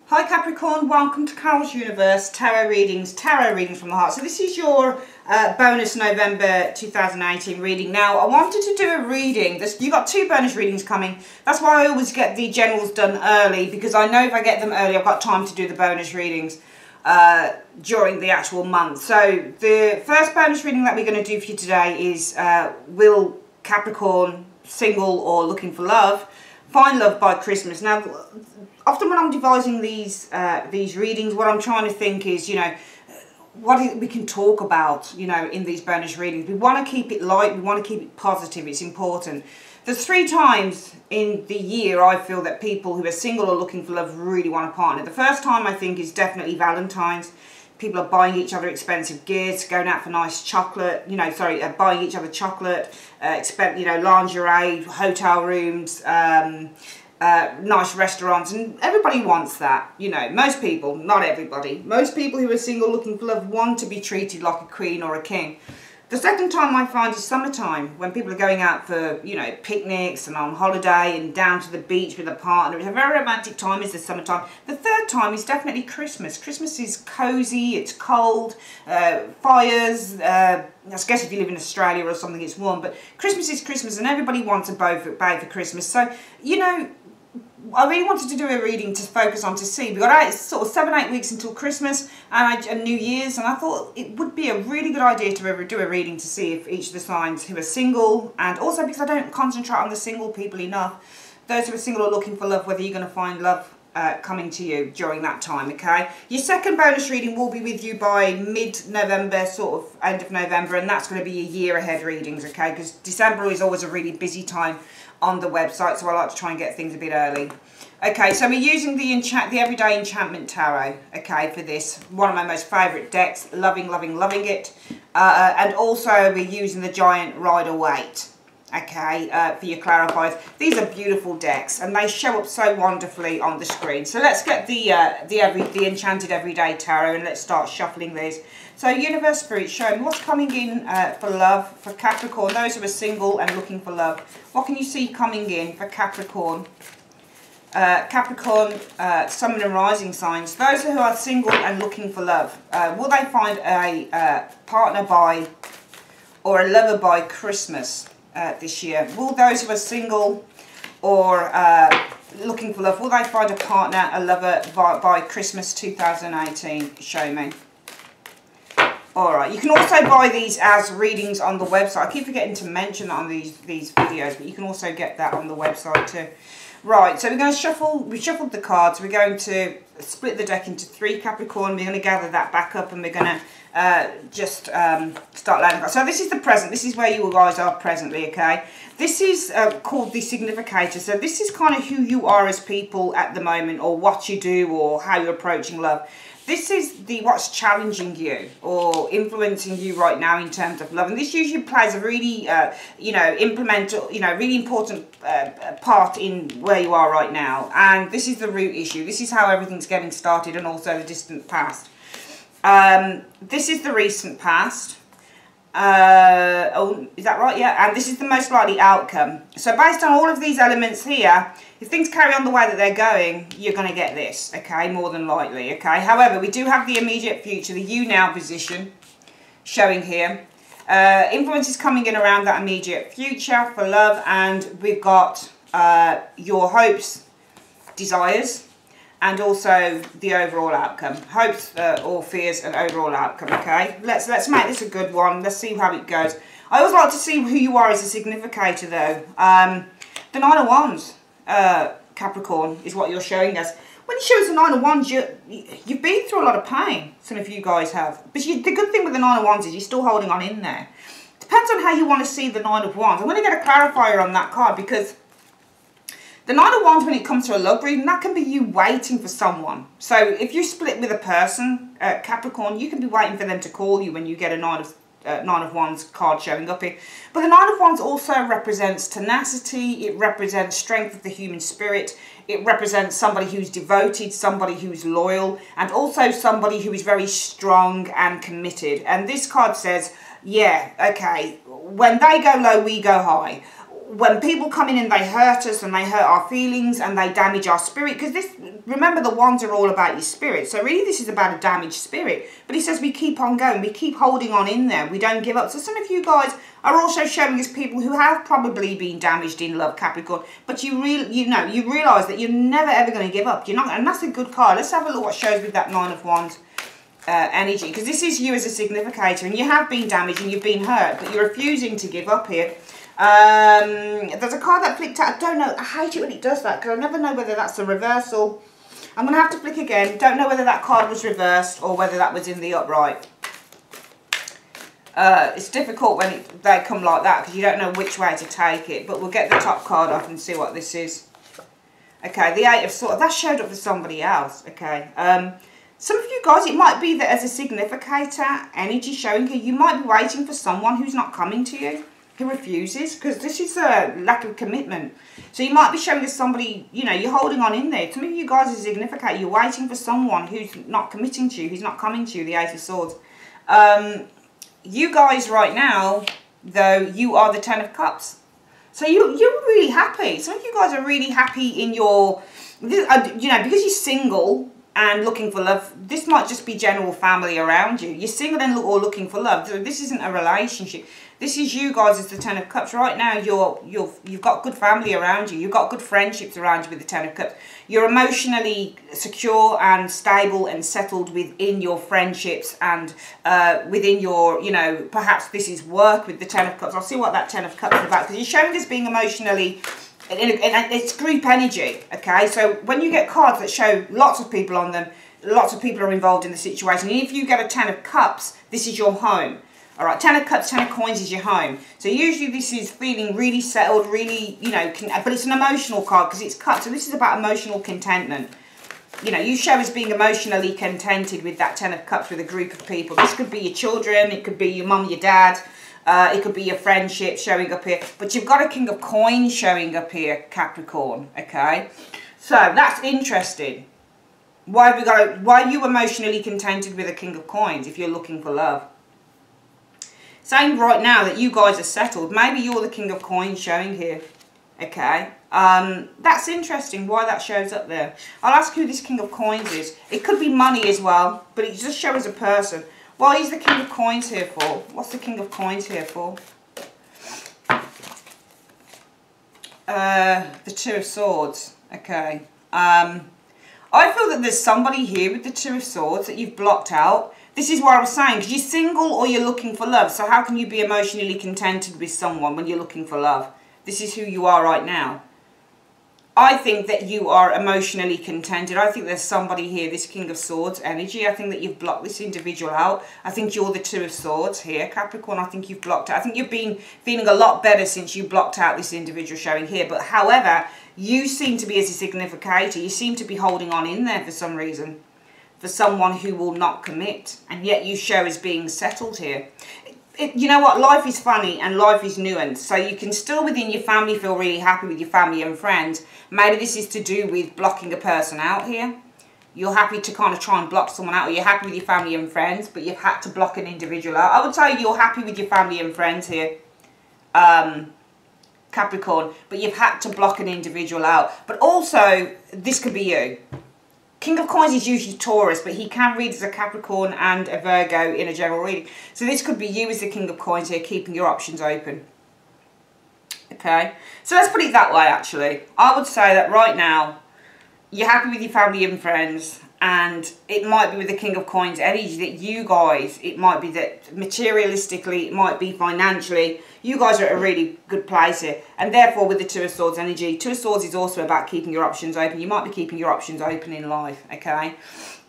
Hi Capricorn, welcome to Carol's Universe Tarot reading from the heart. So this is your bonus November 2018 reading. Now I wanted to do a reading. You got two bonus readings coming. That's why I always get the generals done early, because I know if I get them early I've got time to do the bonus readings during the actual month. So the first bonus reading that we're going to do for you today is will Capricorn, single or looking for love, find love by Christmas? Now often when I'm devising these readings, what I'm trying to think is, you know, what we can talk about, you know, in these bonus readings. We want to keep it light, we want to keep it positive, it's important. There's 3 times in the year I feel that people who are single or looking for love really want a partner. The first time I think is definitely Valentine's. People are buying each other expensive gifts, going out for nice chocolate, buying each other chocolate, lingerie, hotel rooms, nice restaurants, and everybody wants that. You know, most people, not everybody, most people who are single looking for love want to be treated like a queen or a king. The second time I find is summertime, when people are going out for, you know, picnics and on holiday and down to the beach with a partner. It's a very romantic time, is the summertime. The third time is definitely Christmas. Christmas is cosy, it's cold, fires, I guess if you live in Australia or something it's warm, but Christmas is Christmas and everybody wants a bow for Christmas. So, you know, I really wanted to do a reading to focus on to see. We've got sort of 7-8 weeks until Christmas and New Year's, and I thought it would be a really good idea to do a reading to see if each of the signs who are single, and also because I don't concentrate on the single people enough, those who are single or looking for love, whether you're going to find love coming to you during that time, okay? Your second bonus reading will be with you by mid-November, sort of end of November, and that's going to be a year ahead readings, okay? Because December is always a really busy time on the website, so I like to try and get things a bit early. Okay, so we're using the Everyday Enchantment Tarot, okay, for this. One of my most favourite decks, loving it. And also we're using the Giant Rider-Waite, okay, for your clarifiers. These are beautiful decks, and they show up so wonderfully on the screen. So let's get the Enchanted Everyday Tarot, and let's start shuffling these. So Universe Spirit, show me what's coming in for love for Capricorn, those who are single and looking for love. What can you see coming in for Capricorn? Capricorn, Sun and Rising signs, those who are single and looking for love. Will they find a partner by, or a lover by Christmas this year? Will those who are single or looking for love, will they find a partner, a lover by Christmas 2018? Show me. Alright, you can also buy these as readings on the website. I keep forgetting to mention that on these videos, but you can also get that on the website too. Right, so we're going to shuffle, we've shuffled the cards, we're going to split the deck into 3, Capricorn, we're going to gather that back up, and we're going to just start laying cards. So this is the present, this is where you guys are presently, okay? This is called the significator, so this is kind of who you are as people at the moment, or what you do, or how you're approaching love. This is what's challenging you or influencing you right now in terms of love, and this usually plays a really, really important part in where you are right now. And this is the root issue. This is how everything's getting started, and also the distant past. This is the recent past. Oh, is that right? Yeah, and this is the most likely outcome. So based on all of these elements here, if things carry on the way that they're going, you're going to get this, okay, more than likely, okay? However, we do have the immediate future, the you now position showing here. Influence is coming in around that immediate future for love, and we've got your hopes, desires, and also the overall outcome. Hopes or fears and overall outcome, okay? Let's make this a good one. Let's see how it goes. I always like to see who you are as a significator though. The Nine of Wands, Capricorn, is what you're showing us. When you show us the Nine of Wands, you've been through a lot of pain. Some of you guys have. But the good thing with the Nine of Wands is you're still holding on in there. Depends on how you want to see the Nine of Wands. I'm going to get a clarifier on that card, because the Nine of Wands, when it comes to a love reading, that can be you waiting for someone. So if you split with a person, Capricorn, you can be waiting for them to call you when you get a Nine of Wands card showing up here. But the Nine of Wands also represents tenacity. It represents strength of the human spirit. It represents somebody who's devoted, somebody who's loyal, and also somebody who is very strong and committed. And this card says, yeah, okay, when they go low, we go high. when people come in and they hurt us and they hurt our feelings and they damage our spirit, because this, remember, the wands are all about your spirit, so really this is about a damaged spirit. But he says we keep on going, we keep holding on in there, we don't give up. So some of you guys are also showing us people who have probably been damaged in love, Capricorn, but you realise that you're never ever going to give up. You're not, and that's a good card. Let's have a look what shows with that Nine of Wands energy, because this is you as a significator, and you have been damaged and you've been hurt, but you're refusing to give up here. There's a card that flicked out. I don't know, I hate it when it does that, because I never know whether that's a reversal. I'm going to have to flick again. Don't know whether that card was reversed or whether that was in the upright. It's difficult when they come like that, because you don't know which way to take it, but we'll get the top card off and see what this is. Okay, the Eight of Swords, that showed up for somebody else. Okay, some of you guys, it might be that as a significator energy showing here, you might be waiting for someone who's not coming to you, who refuses, because this is a lack of commitment. So you might be showing us somebody, you know, you're holding on in there. Some of you guys as a significator, you're waiting for someone who's not committing to you, who's not coming to you, the Eight of Swords. You guys right now, though, you are the Ten of Cups. So you're really happy. Some of you guys are really happy in your, you know, because you're single and looking for love. This might just be general family around you. You're single and or looking for love. So this isn't a relationship. This is you guys as the Ten of Cups. Right now, you've got good family around you. You've got good friendships around you with the Ten of Cups. You're emotionally secure and stable and settled within your friendships and within your, you know, perhaps this is work with the Ten of Cups. I'll see what that Ten of Cups is about, because you're showing us being emotionally, and it's group energy, okay? So when you get cards that show lots of people on them, lots of people are involved in the situation. And if you get a Ten of Cups, this is your home. All right, Ten of Cups, Ten of Coins is your home. So usually this is feeling really settled, really, you know, but it's an emotional card because it's cups. So this is about emotional contentment. You know, you show as being emotionally contented with that Ten of Cups with a group of people. This could be your children, it could be your mum, your dad, it could be your friendship showing up here. But you've got a King of Coins showing up here, Capricorn, okay? So that's interesting. Why are you emotionally contented with a King of Coins if you're looking for love? Saying right now that you guys are settled. Maybe you're the King of Coins showing here. Okay. That's interesting why that shows up there. I'll ask who this King of Coins is. It could be money as well, but it just shows a person. Why is the King of Coins here for? What's the King of Coins here for? The Two of Swords. Okay. I feel that there's somebody here with the Two of Swords that you've blocked out. This is what I was saying, because you're single or you're looking for love. So how can you be emotionally contented with someone when you're looking for love? This is who you are right now. I think that you are emotionally contented. I think there's somebody here, this King of Swords energy. I think that you've blocked this individual out. I think you're the Two of Swords here, Capricorn. I think you've blocked out. I think you've been feeling a lot better since you blocked out this individual showing here. But however, you seem to be as a significator. You seem to be holding on in there for some reason. For someone who will not commit, and yet you show as being settled here. You know what, life is funny and life is nuanced, so you can still within your family feel really happy with your family and friends. Maybe this is to do with blocking a person out here. You're happy to kind of try and block someone out, or you're happy with your family and friends, but you've had to block an individual out. I would tell you you're happy with your family and friends here, Capricorn, but you've had to block an individual out. But also, this could be you. King of Coins is usually Taurus, but he can read as a Capricorn and a Virgo in a general reading. So this could be you as the King of Coins here, keeping your options open. Okay, so let's put it that way actually. I would say that right now, you're happy with your family and friends, and it might be with the King of Coins energy that you guys, it might be that materialistically, it might be financially, you guys are at a really good place here. And therefore with the Two of Swords energy, Two of Swords is also about keeping your options open. You might be keeping your options open in life, okay?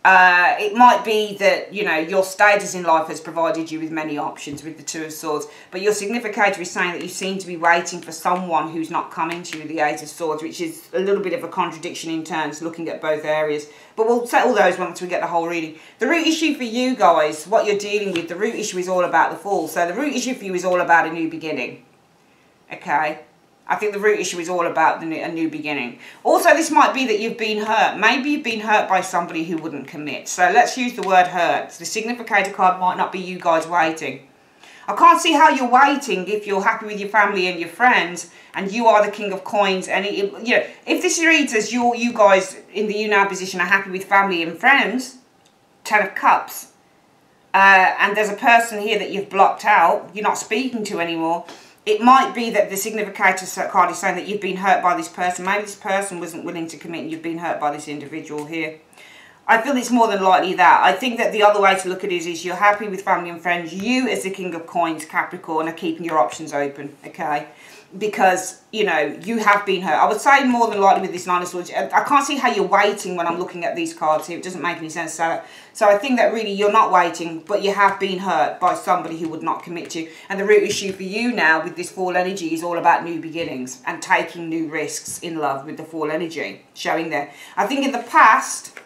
It might be that, you know, your status in life has provided you with many options with the Two of Swords, but your significator is saying that you seem to be waiting for someone who's not coming to you, the Eight of Swords, which is a little bit of a contradiction in terms, looking at both areas. But we'll settle those once we get the whole reading. The root issue for you guys, what you're dealing with, the root issue is all about the Fool. So the root issue for you is all about a new beginning, okay? I think the root issue is all about a new beginning. Also, this might be that you've been hurt. Maybe you've been hurt by somebody who wouldn't commit. So let's use the word hurt. The significator card might not be you guys waiting. I can't see how you're waiting if you're happy with your family and your friends and you are the King of Coins. And, you know, if this reads as you guys in the you now position are happy with family and friends, 10 of Cups, and there's a person here that you've blocked out, you're not speaking to anymore, it might be that the significator card is saying that you've been hurt by this person. Maybe this person wasn't willing to commit and you've been hurt by this individual here. I feel it's more than likely that. I think that the other way to look at it is you're happy with family and friends. You, as the King of Coins, Capricorn, are keeping your options open, okay? Because, you know, you have been hurt. I would say more than likely with this Nine of Swords. I can't see how you're waiting when I'm looking at these cards here. It doesn't make any sense. So I think that really you're not waiting, but you have been hurt by somebody who would not commit to you. And the root issue for you now with this Fool energy is all about new beginnings and taking new risks in love with the Fool energy showing there. I think in the past...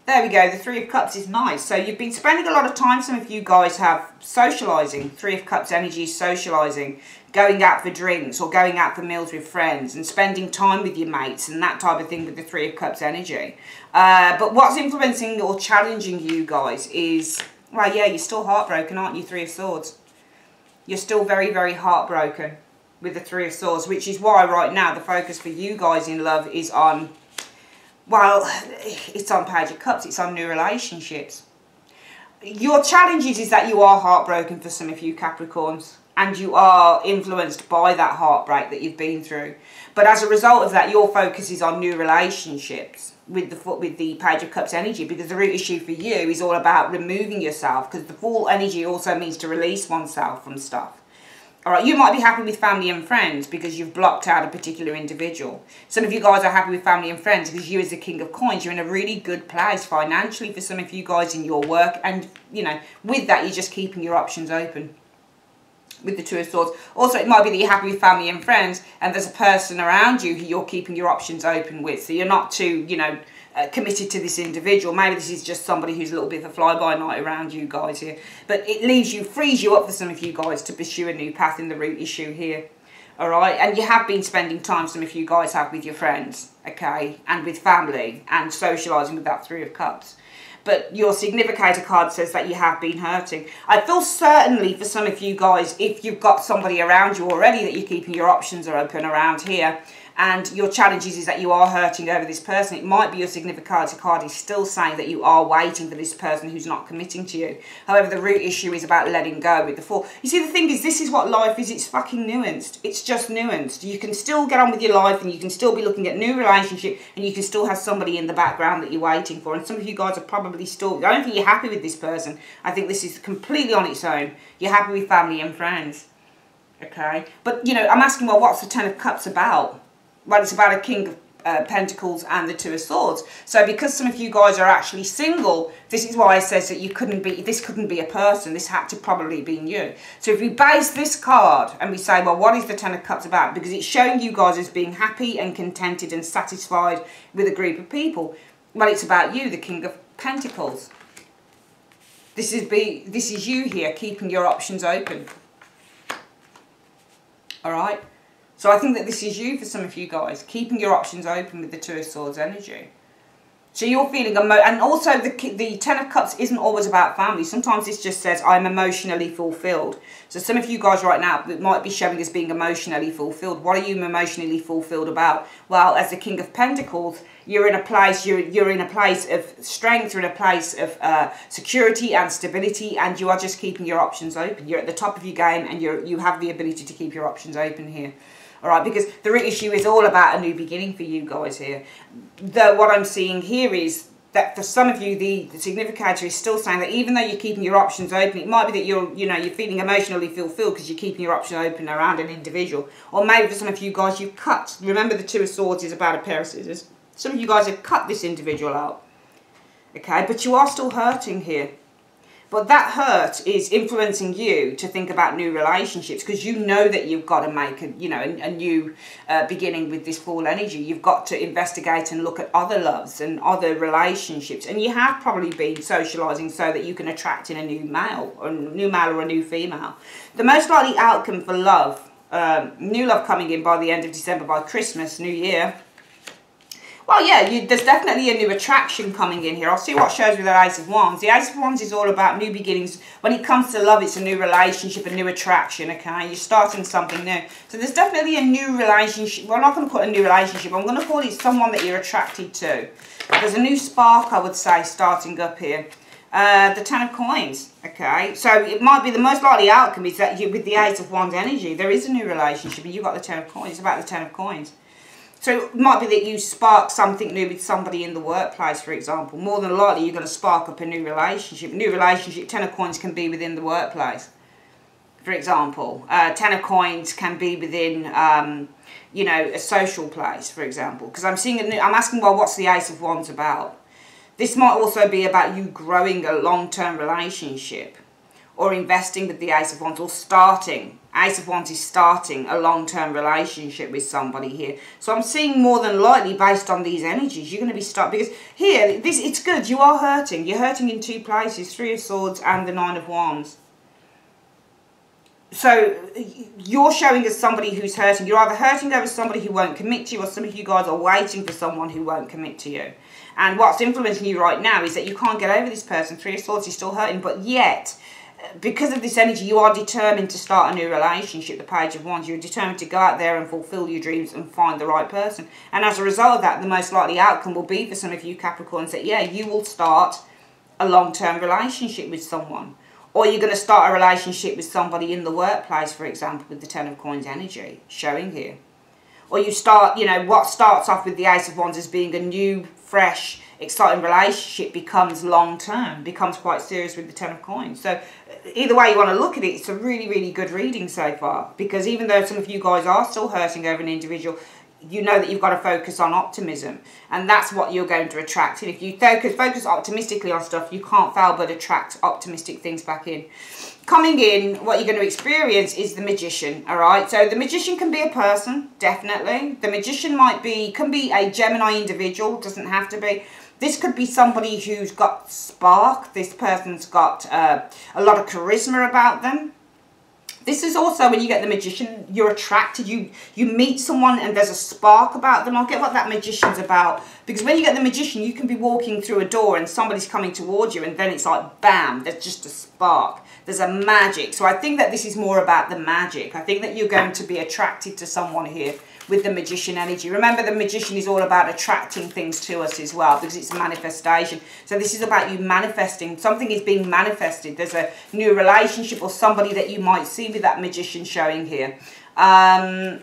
There we go, the Three of Cups is nice. So you've been spending a lot of time, some of you guys have, socialising. Three of Cups energy is socialising, going out for drinks or going out for meals with friends and spending time with your mates and that type of thing with the Three of Cups energy. But what's influencing or challenging you guys is, well, yeah, you're still heartbroken, aren't you, Three of Swords? You're still very, very heartbroken with the Three of Swords, which is why right now the focus for you guys in love is on... Well, it's on Page of Cups, it's on new relationships. Your challenge is that you are heartbroken for some of you Capricorns. And you are influenced by that heartbreak that you've been through. But as a result of that, your focus is on new relationships with the Page of Cups energy. Because the root issue for you is all about removing yourself. Because the Fool energy also means to release oneself from stuff. Alright, you might be happy with family and friends because you've blocked out a particular individual. Some of you guys are happy with family and friends because you as the King of Coins, you're in a really good place financially for some of you guys in your work. And, you know, with that, you're just keeping your options open with the Two of Swords. Also, it might be that you're happy with family and friends and there's a person around you who you're keeping your options open with. So you're not too, you know, committed to this individual. Maybe this is just somebody who's a little bit of a fly-by-night around you guys here. But it leaves you, frees you up for some of you guys to pursue a new path in the root issue here. Alright, and you have been spending time, some of you guys have, with your friends, okay, and with family, and socialising with that Three of Cups. But your significator card says that you have been hurting. I feel certainly for some of you guys, if you've got somebody around you already that you're keeping your options are open around here, and your challenge is that you are hurting over this person, it might be your significator card is still saying that you are waiting for this person who's not committing to you. However, the root issue is about letting go with the Fool. You see, the thing is, this is what life is. It's fucking nuanced. It's just nuanced. You can still get on with your life and you can still be looking at new relationship and you can still have somebody in the background that you're waiting for. And some of you guys are probably still, I don't think you're happy with this person. I think this is completely on its own. You're happy with family and friends. Okay? But, you know, I'm asking, well, what's the Ten of Cups about? Well, it's about a King of Pentacles and the Two of Swords. So because some of you guys are actually single, this is why it says that you couldn't be, this couldn't be a person. This had to probably be you. So if we base this card and we say, well, what is the Ten of Cups about? Because it's showing you guys as being happy and contented and satisfied with a group of people. Well, it's about you, the King of Pentacles. This is you here, keeping your options open. All right? So I think that this is you for some of you guys, keeping your options open with the Two of Swords energy. So you're feeling, and also the Ten of Cups isn't always about family. Sometimes this just says, I'm emotionally fulfilled. So some of you guys right now, it might be showing as being emotionally fulfilled. What are you emotionally fulfilled about? Well, as the King of Pentacles, you're in a place, you're in a place of strength, you're in a place of security and stability, and you are just keeping your options open. You're at the top of your game, and you have the ability to keep your options open here. Alright, because the real issue is all about a new beginning for you guys here. What I'm seeing here is that for some of you, the significator is still saying that even though you're keeping your options open, it might be that you're feeling emotionally fulfilled because you're keeping your option open around an individual. Or maybe for some of you guys, you've cut. Remember, the Two of Swords is about a pair of scissors. Some of you guys have cut this individual out. Okay, but you are still hurting here. But that hurt is influencing you to think about new relationships because you know that you've got to make a new beginning with this Fool energy. You've got to investigate and look at other loves and other relationships. And you have probably been socialising so that you can attract in a new male or a new female. The most likely outcome for love, new love coming in by the end of December, by Christmas, New Year, Well, yeah, there's definitely a new attraction coming in here. I'll see what shows with the Ace of Wands. The Ace of Wands is all about new beginnings. When it comes to love, it's a new relationship, a new attraction, okay? You're starting something new. So there's definitely a new relationship. Well, I'm not going to call it a new relationship. I'm going to call it someone that you're attracted to. There's a new spark, I would say, starting up here. The Ten of Coins, okay? So it might be the most likely outcome is that you, with the Ace of Wands energy, there is a new relationship and you've got the Ten of Coins. It's about the Ten of Coins. So it might be that you spark something new with somebody in the workplace, for example. More than likely, you're going to spark up a new relationship. A new relationship, Ten of Coins can be within the workplace, for example. Ten of Coins can be within, you know, a social place, for example. Because I'm seeing, I'm asking, well, what's the Ace of Wands about? This might also be about you growing a long-term relationship or investing with the Ace of Wands or starting. Ace of Wands is starting a long-term relationship with somebody here. So I'm seeing more than likely based on these energies, you're going to be because here, it's good. You are hurting. You're hurting in two places, Three of Swords and the Nine of Wands. So you're showing as somebody who's hurting. You're either hurting over somebody who won't commit to you or some of you guys are waiting for someone who won't commit to you. And what's influencing you right now is that you can't get over this person. Three of Swords is still hurting, but yet, because of this energy, you are determined to start a new relationship, the Page of Wands. You're determined to go out there and fulfill your dreams and find the right person. And as a result of that, the most likely outcome will be for some of you Capricorns that, yeah, you will start a long-term relationship with someone. Or you're going to start a relationship with somebody in the workplace, for example, with the Ten of Coins energy showing here. Or you start, you know, what starts off with the Ace of Wands as being a new, fresh, exciting relationship becomes long-term, becomes quite serious with the Ten of Coins. So either way you want to look at it, it's a really, really good reading so far. Because even though some of you guys are still hurting over an individual, you know that you've got to focus on optimism. And that's what you're going to attract. And if you focus optimistically on stuff, you can't fail but attract optimistic things back in. Coming in, what you're going to experience is the Magician, all right? So the Magician can be a person, definitely. The Magician can be a Gemini individual, doesn't have to be. This could be somebody who's got spark. This person's got a lot of charisma about them. This is also when you get the Magician, you're attracted. You meet someone and there's a spark about them. I'll get what that Magician's about. Because when you get the Magician, you can be walking through a door and somebody's coming towards you and then it's like, bam, there's just a spark. There's a magic. So I think that this is more about the magic. I think that you're going to be attracted to someone here with the Magician energy. Remember, the Magician is all about attracting things to us as well because it's a manifestation. So this is about you manifesting. Something is being manifested. There's a new relationship or somebody that you might see with that Magician showing here. Let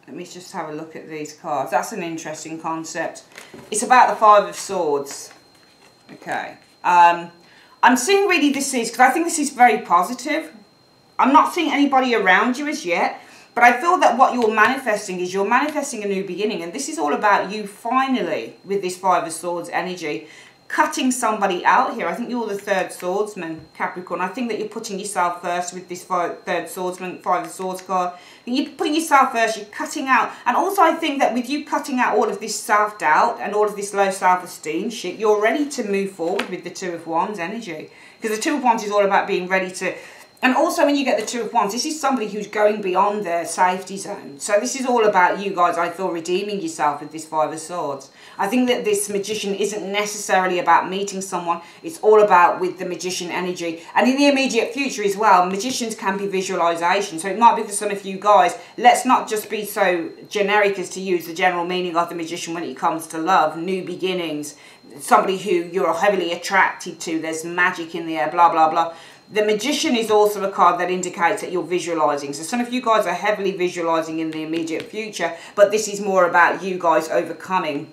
me just have a look at these cards. That's an interesting concept. It's about the Five of Swords. Okay. I'm seeing really this is, because I think this is very positive. I'm not seeing anybody around you as yet, but I feel that what you're manifesting is you're manifesting a new beginning. And this is all about you finally, with this Five of Swords energy, cutting somebody out here. I think you're the third swordsman, Capricorn. I think that you're putting yourself first with this third swordsman, Five of Swords card. You're putting yourself first, you're cutting out. And also I think that with you cutting out all of this self-doubt and all of this low self-esteem shit, you're ready to move forward with the Two of Wands energy. Because the Two of Wands is all about being ready to... And also when you get the Two of Wands, this is somebody who's going beyond their safety zone. So this is all about you guys, I feel, redeeming yourself with this Five of Swords. I think that this Magician isn't necessarily about meeting someone. It's all about with the Magician energy. And in the immediate future as well, Magicians can be visualization. So it might be for some of you guys, let's not just be so generic as to use the general meaning of the Magician when it comes to love, new beginnings, somebody who you're heavily attracted to, there's magic in the air, blah, blah, blah. The Magician is also a card that indicates that you're visualizing. So some of you guys are heavily visualizing in the immediate future, but this is more about you guys overcoming.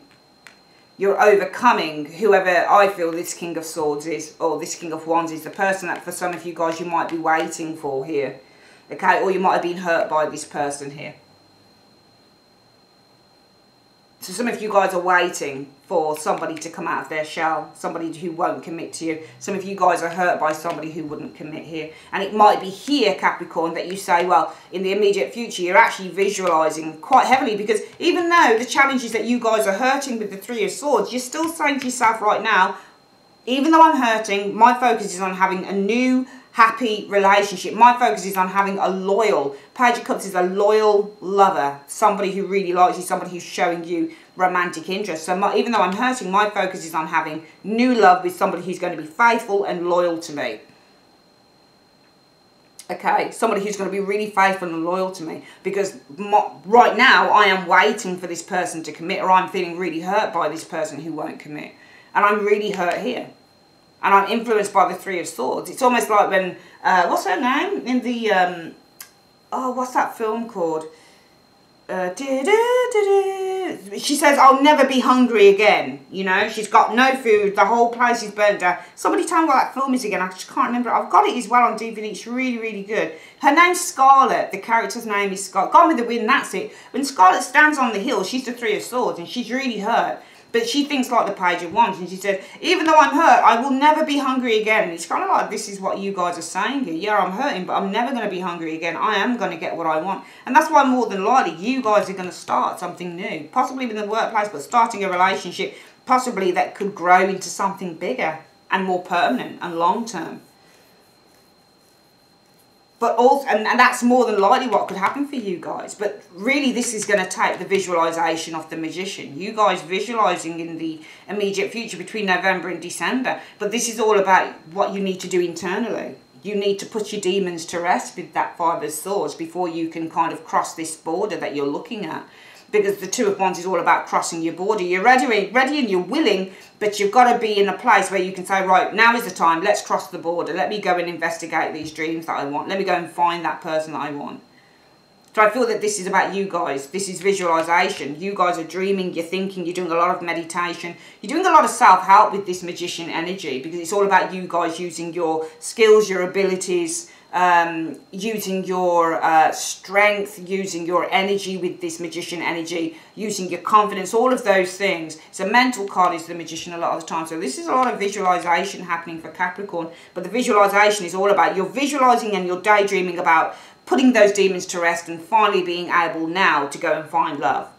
You're overcoming whoever I feel this King of Swords is, or this King of Wands is, the person that for some of you guys you might be waiting for here. Okay, or you might have been hurt by this person here. So some of you guys are waiting for somebody to come out of their shell, somebody who won't commit to you. Some of you guys are hurt by somebody who wouldn't commit here. And it might be here, Capricorn, that you say, well, in the immediate future, you're actually visualising quite heavily, because even though the challenges that you guys are hurting with the Three of Swords, you're still saying to yourself right now, even though I'm hurting, my focus is on having a new happy relationship. My focus is on having a loyal, Page of Cups is a loyal lover, somebody who really likes you, somebody who's showing you romantic interest. So even though I'm hurting, my focus is on having new love with somebody who's going to be faithful and loyal to me. Okay, somebody who's going to be really faithful and loyal to me, because right now I am waiting for this person to commit, or I'm feeling really hurt by this person who won't commit. And I'm really hurt here. And I'm influenced by the Three of Swords. It's almost like when, what's her name? In the, oh, what's that film called? She says, I'll never be hungry again. You know, she's got no food. The whole place is burnt down. Somebody tell me what that film is again. I just can't remember. I've got it as well on DVD. It's really, really good. Her name's Scarlet. The character's name is Scarlet. Gone with the Wind, that's it. When Scarlet stands on the hill, she's the Three of Swords, and she's really hurt. But she thinks like the Page of Wands, and she said, even though I'm hurt, I will never be hungry again. And it's kind of like, this is what you guys are saying here. Yeah, I'm hurting, but I'm never going to be hungry again. I am going to get what I want. And that's why more than likely, you guys are going to start something new. Possibly within the workplace, but starting a relationship, possibly that could grow into something bigger and more permanent and long-term. But also, and that's more than likely what could happen for you guys. But really, this is going to take the visualization of the Magician. You guys visualizing in the immediate future between November and December. But this is all about what you need to do internally. You need to put your demons to rest with that Five of Swords before you can kind of cross this border that you're looking at. Because the Two of Wands is all about crossing your border. You're ready and you're willing, but you've got to be in a place where you can say, right, now is the time, let's cross the border. Let me go and investigate these dreams that I want. Let me go and find that person that I want. So I feel that this is about you guys. This is visualization. You guys are dreaming, you're thinking, you're doing a lot of meditation. You're doing a lot of self-help with this Magician energy, because it's all about you guys using your skills, your abilities, using your strength, using your energy with this Magician energy, using your confidence, all of those things. It's a mental card, is the Magician a lot of the time. So this is a lot of visualization happening for Capricorn, but the visualization is all about you're visualizing and you're daydreaming about putting those demons to rest and finally being able now to go and find love.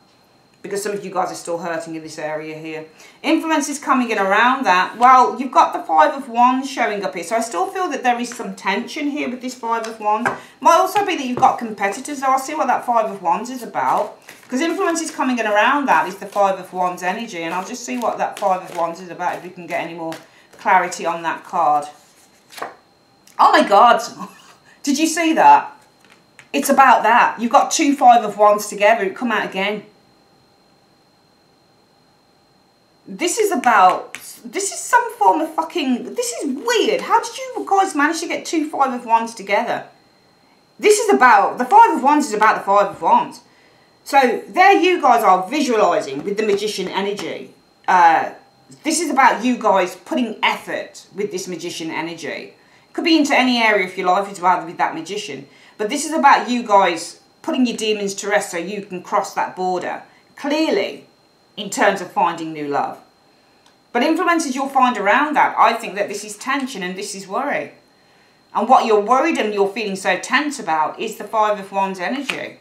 Because some of you guys are still hurting in this area here. Influence is coming in around that. Well, you've got the Five of Wands showing up here. So I still feel that there is some tension here with this Five of Wands. Might also be that you've got competitors. So I'll see what that Five of Wands is about. Because influence is coming in around that is the Five of Wands energy. And I'll just see what that Five of Wands is about if we can get any more clarity on that card. Oh my God. Did you see that? It's about that. You've got two Five of Wands together. It come out again. This is some form of fucking, this is weird. How did you guys manage to get two Five of Wands together? This is about, the Five of Wands is about the Five of Wands. So there you guys are visualizing with the Magician energy. This is about you guys putting effort with this Magician energy. Could be into any area if your life is rather with that Magician. But this is about you guys putting your demons to rest so you can cross that border. Clearly, in terms of finding new love. But influences you'll find around that, I think that this is tension and this is worry. And what you're worried and you're feeling so tense about is the Five of Wands energy.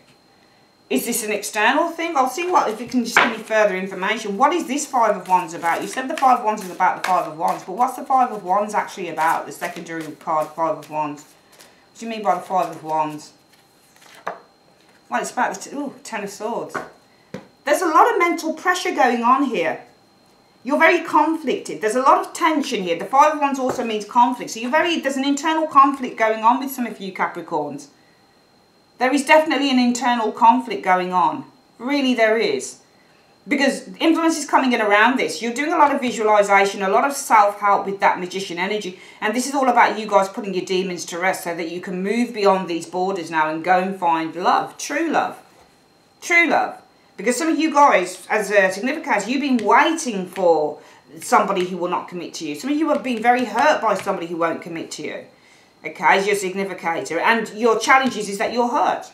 Is this an external thing? I'll see what, if you can just give me further information. What is this Five of Wands about? You said the Five of Wands is about the Five of Wands, but what's the Five of Wands actually about? The secondary card, Five of Wands. What do you mean by the Five of Wands? Well, it's about the Ten of Swords. There's a lot of mental pressure going on here. You're very conflicted. There's a lot of tension here. The Five of Wands also means conflict. So there's an internal conflict going on with some of you Capricorns. There is definitely an internal conflict going on. Really there is. Because influence is coming in around this. You're doing a lot of visualization, a lot of self-help with that Magician energy. And this is all about you guys putting your demons to rest so that you can move beyond these borders now and go and find love. True love. True love. Because some of you guys, as a significant, you've been waiting for somebody who will not commit to you. Some of you have been very hurt by somebody who won't commit to you. Okay, as your significator. And your challenge is that you're hurt.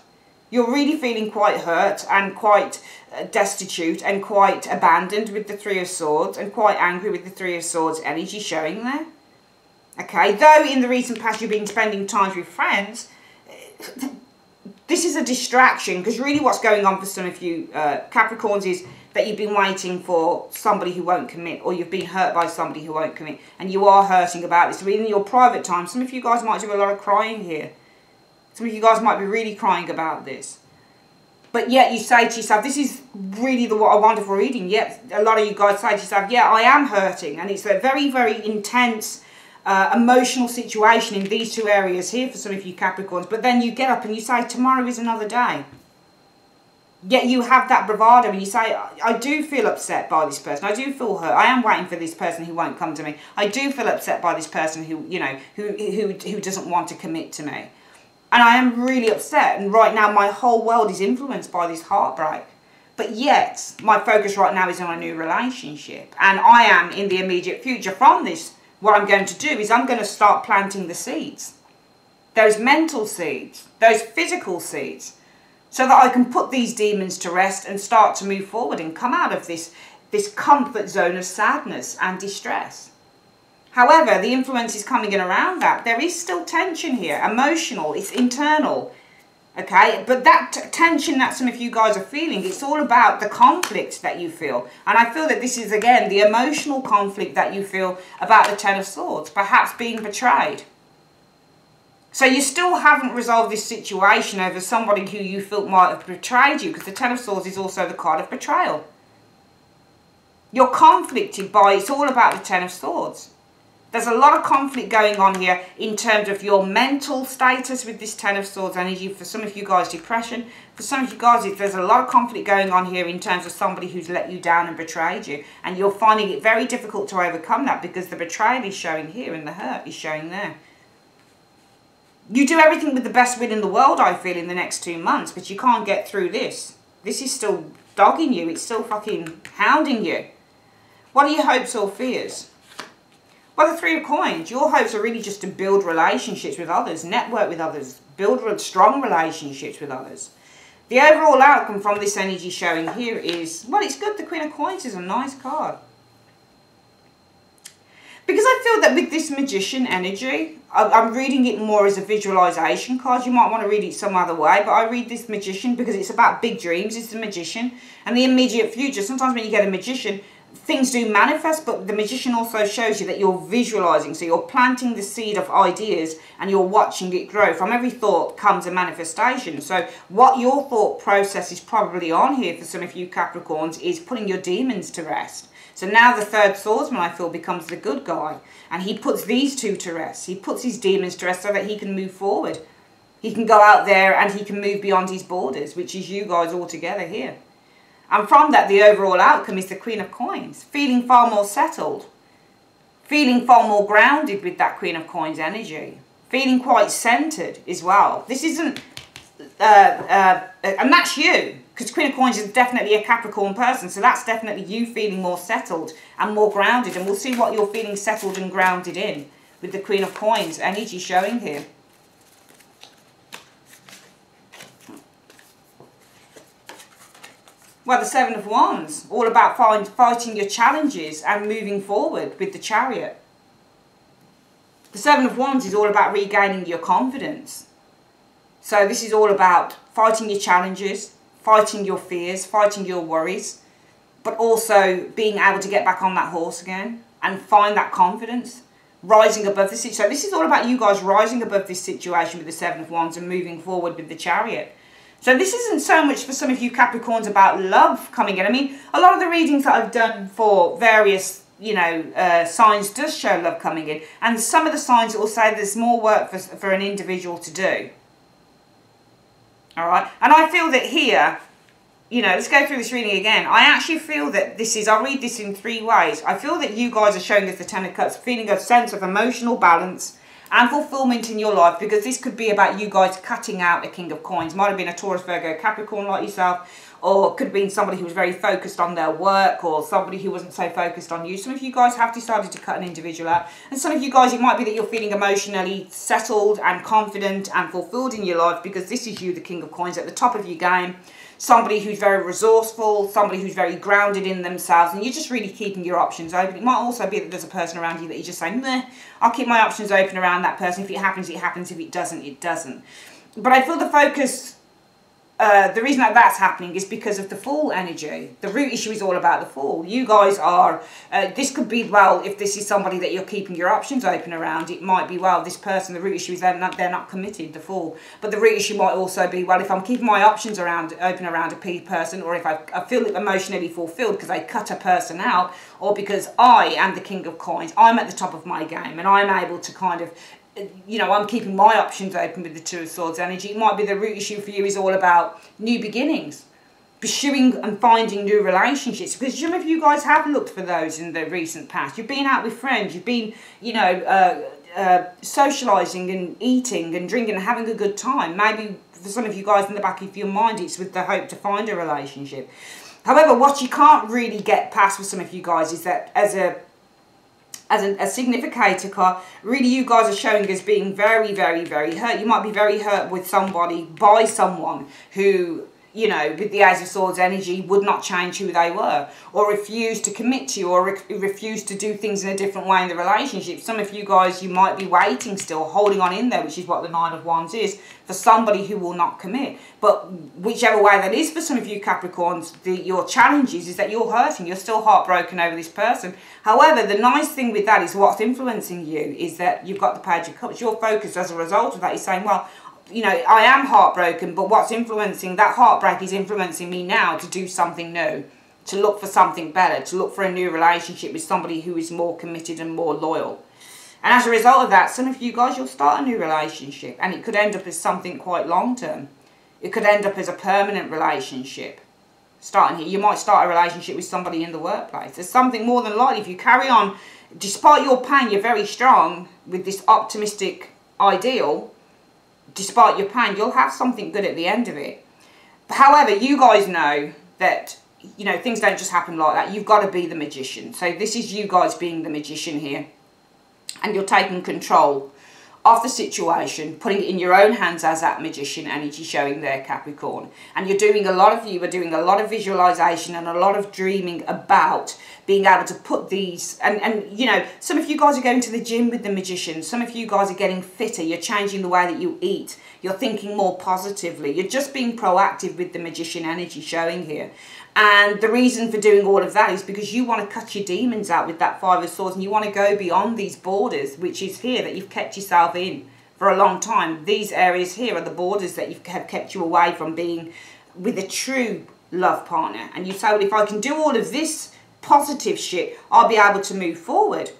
You're really feeling quite hurt and quite destitute and quite abandoned with the Three of Swords and quite angry with the Three of Swords energy showing there. Okay, though in the recent past you've been spending time with friends, This is a distraction, because really what's going on for some of you Capricorns is that you've been waiting for somebody who won't commit, or you've been hurt by somebody who won't commit, and you are hurting about this. So in your private time, some of you guys might do a lot of crying here. Some of you guys might be really crying about this. But yet you say to yourself, this is really what a wonderful reading. Yet a lot of you guys say to yourself, yeah, I am hurting. And it's a very, very intense emotional situation in these two areas here for some of you Capricorns. But then you get up and you say, tomorrow is another day. Yet you have that bravado and you say, I do feel upset by this person. I do feel hurt. I am waiting for this person who won't come to me. I do feel upset by this person who, you know, who doesn't want to commit to me. And I am really upset. And right now my whole world is influenced by this heartbreak. But yet my focus right now is on a new relationship. And I am in the immediate future from this. What I'm going to do is I'm going to start planting the seeds. Those mental seeds. Those physical seeds. So that I can put these demons to rest and start to move forward and come out of this comfort zone of sadness and distress. However, the influence is coming in around that. There is still tension here, emotional, it's internal, okay? But that tension that some of you guys are feeling, it's all about the conflict that you feel. And I feel that this is, again, the emotional conflict that you feel about the Ten of Swords, perhaps being betrayed. So you still haven't resolved this situation over somebody who you felt might have betrayed you, because the Ten of Swords is also the card of betrayal. You're conflicted by, it's all about the Ten of Swords. There's a lot of conflict going on here in terms of your mental status with this Ten of Swords energy. For some of you guys, depression. For some of you guys, there's a lot of conflict going on here in terms of somebody who's let you down and betrayed you. And you're finding it very difficult to overcome that because the betrayal is showing here and the hurt is showing there. You do everything with the best will in the world, I feel, in the next 2 months, but you can't get through this. This is still dogging you. It's still fucking hounding you. What are your hopes or fears? Well, the Three of Coins. Your hopes are really just to build relationships with others, network with others, build strong relationships with others. The overall outcome from this energy showing here is, well, it's good. The Queen of Coins is a nice card. Because I feel that with this Magician energy, I'm reading it more as a visualization card. You might want to read it some other way, but I read this Magician because it's about big dreams. It's the Magician. And the immediate future, sometimes when you get a Magician, things do manifest, but the Magician also shows you that you're visualizing. So you're planting the seed of ideas and you're watching it grow. From every thought comes a manifestation. So what your thought process is probably on here for some of you Capricorns is putting your demons to rest. So now the third swordsman, I feel, becomes the good guy. And he puts these two to rest. He puts his demons to rest so that he can move forward. He can go out there and he can move beyond his borders, which is you guys all together here. And from that, the overall outcome is the Queen of Coins. Feeling far more settled. Feeling far more grounded with that Queen of Coins energy. Feeling quite centered as well. This isn't... and that's you. Because Queen of Coins is definitely a Capricorn person. So that's definitely you feeling more settled and more grounded. And we'll see what you're feeling settled and grounded in with the Queen of Coins energy showing here. Well, the Seven of Wands, all about fighting your challenges and moving forward with the Chariot. The Seven of Wands is all about regaining your confidence. So this is all about fighting your challenges, fighting your fears, fighting your worries, but also being able to get back on that horse again and find that confidence, rising above the situation. So this is all about you guys rising above this situation with the Seven of Wands and moving forward with the Chariot. So this isn't so much for some of you Capricorns about love coming in. I mean, a lot of the readings that I've done for various, you know, signs does show love coming in. And some of the signs will say there's more work for an individual to do. All right. And I feel that here, you know, let's go through this reading again. I actually feel that this is, I'll read this in 3 ways. I feel that you guys are showing us the Ten of Cups, feeling a sense of emotional balance and fulfillment in your life, because this could be about you guys cutting out a King of Coins. Might have been a Taurus, Virgo, Capricorn like yourself, or could have been somebody who was very focused on their work, or somebody who wasn't so focused on you. Some of you guys have decided to cut an individual out, and some of you guys, it might be that you're feeling emotionally settled and confident and fulfilled in your life, because this is you, the King of Coins, at the top of your game. Somebody who's very resourceful, somebody who's very grounded in themselves, and you're just really keeping your options open. It might also be that there's a person around you that you just say, meh, I'll keep my options open around that person. If it happens, it happens. If it doesn't, it doesn't. But I feel the focus the reason that that's happening is because of the Fool energy. The root issue is all about the Fool. You guys are, this could be, well, if this is somebody that you're keeping your options open around, it might be, well, this person, the root issue is they're not committed, the Fool. But the root issue might also be, well, if I'm keeping my options open around a person, or if I feel emotionally fulfilled because I cut a person out, or because I am the King of Coins, I'm at the top of my game, and I'm able to kind of, you know, I'm keeping my options open with the Two of Swords energy. It might be the root issue for you is all about new beginnings, pursuing and finding new relationships, because some of you guys have looked for those in the recent past. You've been out with friends, you've been, you know, socialising and eating and drinking and having a good time. Maybe for some of you guys in the back of your mind it's with the hope to find a relationship. However, what you can't really get past for some of you guys is that as a significator card, really you guys are showing as being very, very, very hurt. You might be very hurt with somebody, by someone who, you know, with the Ace of Swords energy would not change who they were, or refuse to commit to you, or refuse to do things in a different way in the relationship. Some of you guys, you might be waiting still, holding on in there, which is what the Nine of Wands is, for somebody who will not commit. But whichever way that is for some of you Capricorns, your challenge is that you're hurting, you're still heartbroken over this person. However, the nice thing with that is what's influencing you is that you've got the Page of Cups. Your focus as a result of that is saying, well, you know, I am heartbroken, but what's influencing, that heartbreak is influencing me now to do something new, to look for something better, to look for a new relationship with somebody who is more committed and more loyal. And as a result of that, some of you guys, you'll start a new relationship, and it could end up as something quite long-term. It could end up as a permanent relationship. Starting here, you might start a relationship with somebody in the workplace. There's something more than likely. If you carry on, despite your pain, you're very strong with this optimistic ideal. Despite your pain, you'll have something good at the end of it. However, you guys know that, you know, things don't just happen like that. You've got to be the magician. So this is you guys being the magician here. And you're taking control of the situation, putting it in your own hands as that magician energy showing there, Capricorn. And you're doing, a lot of you are doing a lot of visualization and a lot of dreaming about being able to put these, and you know, some of you guys are going to the gym with the magician. Some of you guys are getting fitter. You're changing the way that you eat. You're thinking more positively. You're just being proactive with the magician energy showing here. And the reason for doing all of that is because you want to cut your demons out with that Five of Swords, and you want to go beyond these borders, which is here that you've kept yourself in for a long time. These areas here are the borders that have kept you away from being with a true love partner. And you say, well, if I can do all of this positive shit, I'll be able to move forward.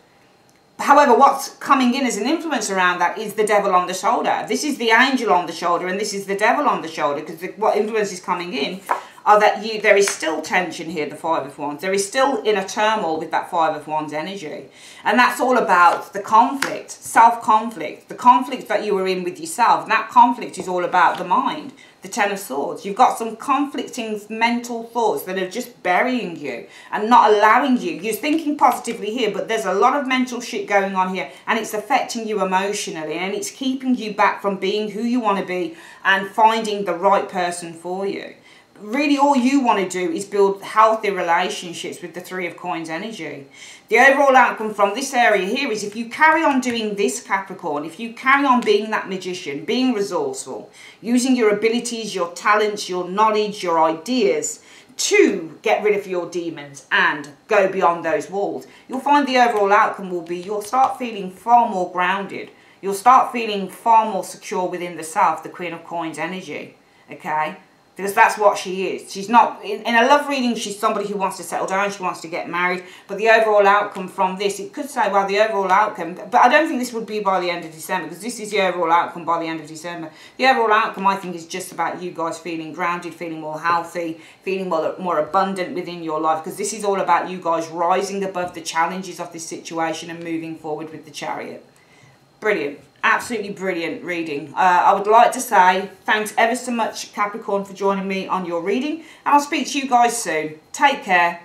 However, what's coming in as an influence around that is the devil on the shoulder. This is the angel on the shoulder, and this is the devil on the shoulder, because what influence is coming in are that there is still tension here, the Five of Wands. There is still inner turmoil with that Five of Wands energy. And that's all about the conflict, self-conflict, the conflict that you were in with yourself. And that conflict is all about the mind, the Ten of Swords. You've got some conflicting mental thoughts that are just burying you and not allowing you. You're thinking positively here, but there's a lot of mental shit going on here, and it's affecting you emotionally, and it's keeping you back from being who you want to be and finding the right person for you. Really, all you want to do is build healthy relationships with the Three of Coins energy. The overall outcome from this area here is, if you carry on doing this, Capricorn, if you carry on being that magician, being resourceful, using your abilities, your talents, your knowledge, your ideas to get rid of your demons and go beyond those walls, you'll find the overall outcome will be you'll start feeling far more grounded. You'll start feeling far more secure within the self, the Queen of Coins energy, okay? Because that's what she is. She's not, in a love reading, she's somebody who wants to settle down, she wants to get married. But the overall outcome from this, it could say, well, the overall outcome, but I don't think this would be by the end of December, because this is the overall outcome by the end of December. The overall outcome, I think, is just about you guys feeling grounded, feeling more healthy, feeling more abundant within your life, because this is all about you guys rising above the challenges of this situation and moving forward with the Chariot. Brilliant. Absolutely brilliant reading. I would like to say thanks ever so much, Capricorn, for joining me on your reading. And I'll speak to you guys soon. Take care.